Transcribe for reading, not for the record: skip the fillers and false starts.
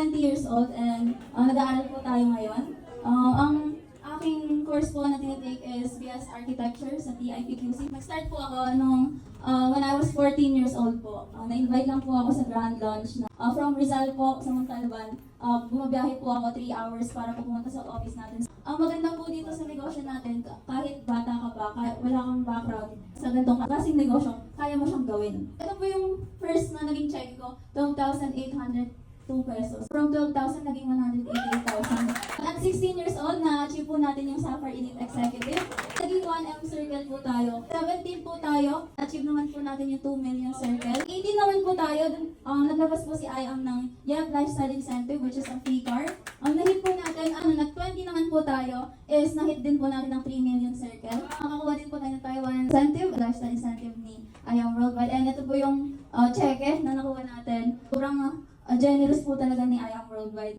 20 years old and nag-aaral po tayo ngayon. Ang aking course po na tinitake is BS Architecture sa TIPQC. Nag-start po ako when I was 14 years old po. Na-invite lang po ako sa grand launch na from Rizal po sa Montalban. Bumabiyahe po ako 3 hours para po pumunta sa office natin. Ang maganda po dito sa negosyo natin, kahit bata ka pa, kahit wala kang background sa ganitong klaseng negosyo, kaya mo siyang gawin. Ito po yung first na naging check ko, 12,802 pesos. From 12,000, naging 188,000. At 16 years old, na-achieve po natin yung Sapphire Elite Executive. Naging 1M Circle po tayo. 17 po tayo, achieve naman po natin yung 2 million circle. 18 naman po tayo, naglabas po si IAM ng Young Lifestyle Incentive, which is a free car. Na-hit po natin, nag-20 naman po tayo, is na-hit din po natin ng 3 million circle. Nakakuha din po tayo ng Taiwan Incentive, Lifestyle Incentive ni IAM Worldwide. And ito po yung cheque na nakuha natin. Sobrang generous po talaga ni IAM Worldwide.